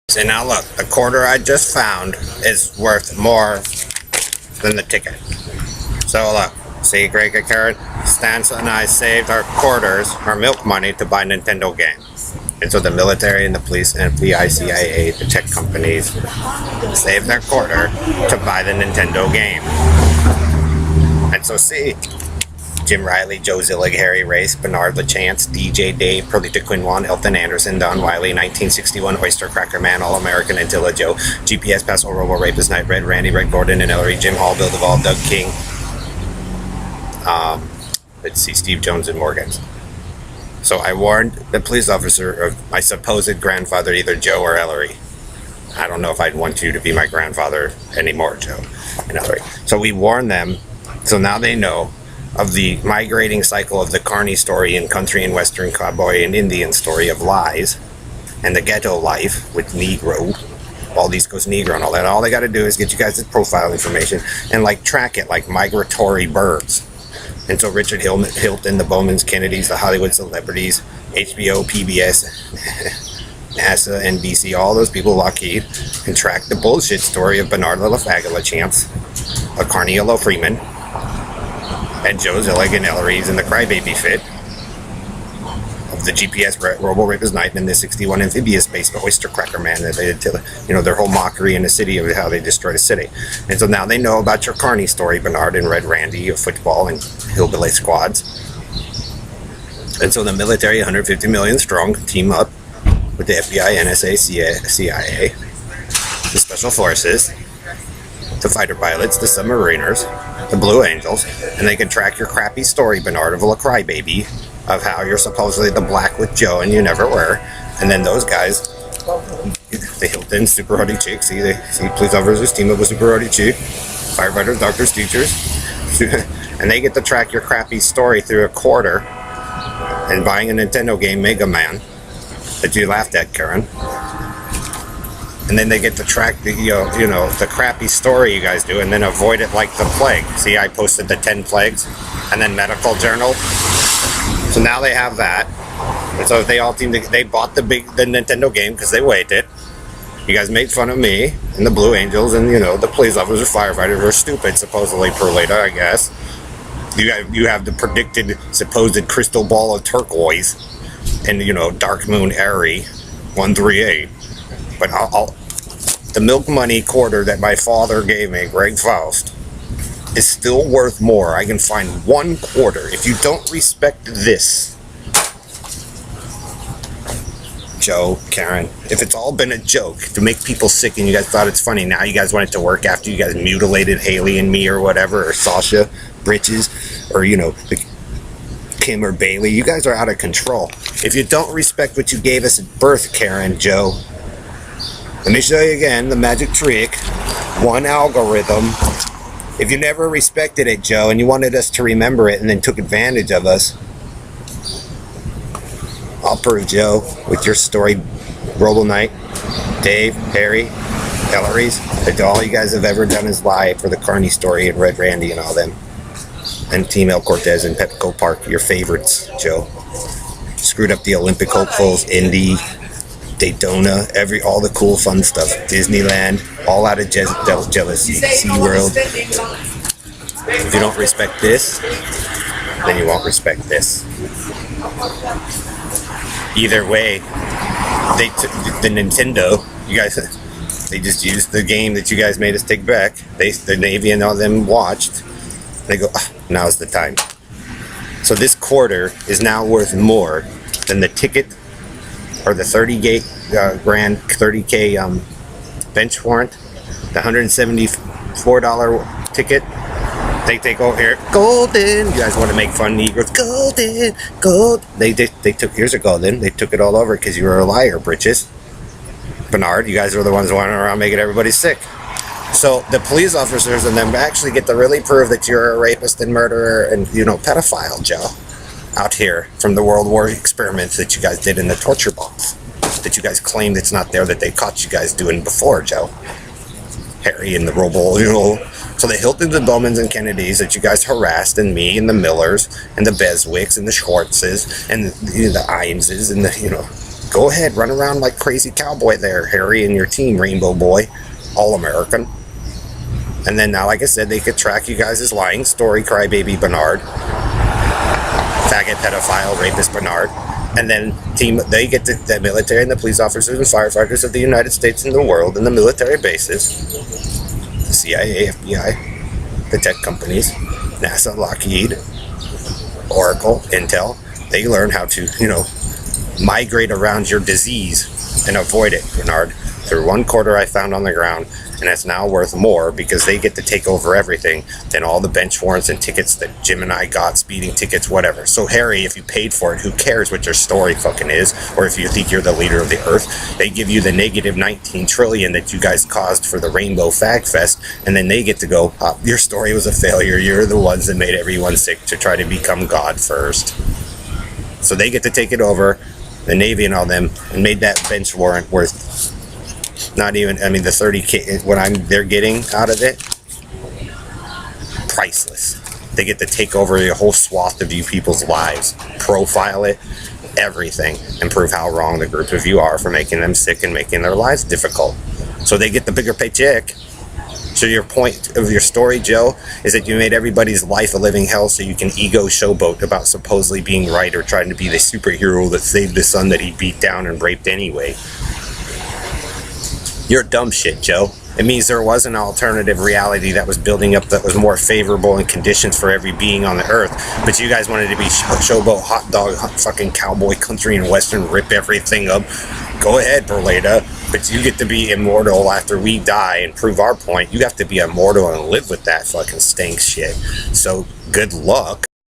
So now look, the quarter I just found is worth more than the ticket. So look, see, Greg and Karen, Stanza and I saved our quarters, our milk money, to buy Nintendo games. And so the military and the police and FBI, CIA, the tech companies saved their quarter to buy the Nintendo game. And so see, Jim Riley, Joe Zillig, Harry Race, Bernard LaChance, DJ Dave, Perlita Quinwan, Elton Anderson, Don Wiley, 1961, Oyster Cracker Man, All-American, Antilla Joe, GPS Paso Robo, Rapist Night, Red Randy, Red Gordon, and Ellery, Jim Hall, Bill Duvall, Doug King, let's see, Steve Jones, and Morgans. So I warned the police officer of my supposed grandfather, either Joe or Ellery. I don't know if I'd want you to be my grandfather anymore, Joe and Ellery. So we warned them, so now they know of the migrating cycle of the Carney story and country and western cowboy and Indian story of lies and the ghetto life with Negro, all East Coast Negro and all that. All they got to do is get you guys this profile information and like track it like migratory birds. And so Richard Hilton, the Bowmans, Kennedys, the Hollywood celebrities, HBO, PBS, NASA, NBC, all those people, Lockheed, can track the bullshit story of Bernard LaFagala-Chance, a Carniello Freeman, and Joe Zillig and Ellery's in the crybaby fit of the GPS Robo Rapist Night and the 61 amphibious space of Oyster Cracker Man that they did to, their whole mockery in the city of how they destroyed a city. And so now they know about your Carney story, Bernard and Red Randy of football and hillbilly squads. And so the military, 150 million strong, team up with the FBI, NSA, CIA, the Special Forces, the fighter pilots, the submariners, the Blue Angels, and they can track your crappy story, Bernard of a crybaby, of how you're supposedly the black with Joe and you never were. And then those guys, the Hilton, super hottie chicks, see police officers team up with super hottie chick, firefighters, doctors, teachers, and they get to track your crappy story through a quarter and buying a Nintendo game, Mega Man, that you laughed at, Karen. And then they get to track the, the crappy story you guys do and then avoid it like the plague. See, I posted the 10 plagues and then medical journal. So now they have that. And so they all they bought the Nintendo game because they waited. You guys made fun of me and the Blue Angels and, the police officers, firefighters were stupid, supposedly, Perlita, I guess. You have the predicted supposed crystal ball of turquoise and, Dark Moon Airy 138. But the milk money quarter that my father gave me, Greg Faust, is still worth more. I can find one quarter. If you don't respect this, Joe, Karen, if it's all been a joke to make people sick and you guys thought it's funny, now you guys want it to work after you guys mutilated Haley and me or whatever, or Sasha Britches, or, Kim or Bailey, you guys are out of control. If you don't respect what you gave us at birth, Karen, Joe, let me show you again the magic trick. One algorithm. If you never respected it, Joe, and you wanted us to remember it and then took advantage of us, I'll prove, Joe, with your story, Robo Knight, Dave, Harry, Ellery's, that all you guys have ever done is lie for the Carney story and Red Randy and all them. And Team El Cortez and Petco Park, your favorites, Joe. Screwed up the Olympic hopefuls, Indy, Daytona, all the cool fun stuff, Disneyland, all out of jealousy, SeaWorld. If you don't respect this, then you won't respect this. Either way, they took the Nintendo, you guys, they just used the game that you guys made us take back. The Navy and all them watched. They go, now's the time. So this quarter is now worth more than the ticket or the 30K bench warrant, the $174 ticket. They take over here, golden. You guys want to make fun of Negroes? Golden, gold. They took, here's a golden. They took it all over because you were a liar, britches. Bernard, you guys were the ones running around making everybody sick. So the police officers and them actually get to really prove that you're a rapist and murderer and, pedophile, Joe, out here from the World War experiments that you guys did in the torture box, that you guys claimed it's not there, that they caught you guys doing before, Joe. Harry and the Robo, So the Hiltons and Bowmans and Kennedys that you guys harassed, and me and the Millers and the Beswicks and the Schwartzes and the Imeses and the, Go ahead, run around like crazy cowboy there, Harry, and your team, Rainbow Boy, All-American. And then now, like I said, they could track you guys as lying story, crybaby Bernard, faggot, pedophile, rapist Bernard. And then they get the military and the police officers and firefighters of the United States and the world and the military bases, the CIA, FBI, the tech companies, NASA, Lockheed, Oracle, Intel. They learn how to, migrate around your disease and avoid it, Bernard. Through one quarter I found on the ground, and it's now worth more because they get to take over everything than all the bench warrants and tickets that Jim and I got, speeding tickets, whatever. So Harry, if you paid for it, who cares what your story fucking is, or if you think you're the leader of the earth? They give you the negative 19 trillion that you guys caused for the Rainbow Fag Fest, and then they get to go, your story was a failure, you're the ones that made everyone sick to try to become God first. So they get to take it over, the Navy and all them, and made that bench warrant worth not even, the 30K, they're getting out of it, priceless. They get to take over a whole swath of you people's lives, profile it, everything, and prove how wrong the group of you are for making them sick and making their lives difficult. So they get the bigger paycheck. So your point of your story, Joe, is that you made everybody's life a living hell so you can ego showboat about supposedly being right or trying to be the superhero that saved the son that he beat down and raped anyway. You're dumb shit, Joe. It means there was an alternative reality that was building up that was more favorable in conditions for every being on the earth. But you guys wanted to be showboat, hot dog, fucking cowboy country and western, rip everything up. Go ahead, Berleda. But you get to be immortal after we die and prove our point. You have to be immortal and live with that fucking stink shit. So good luck.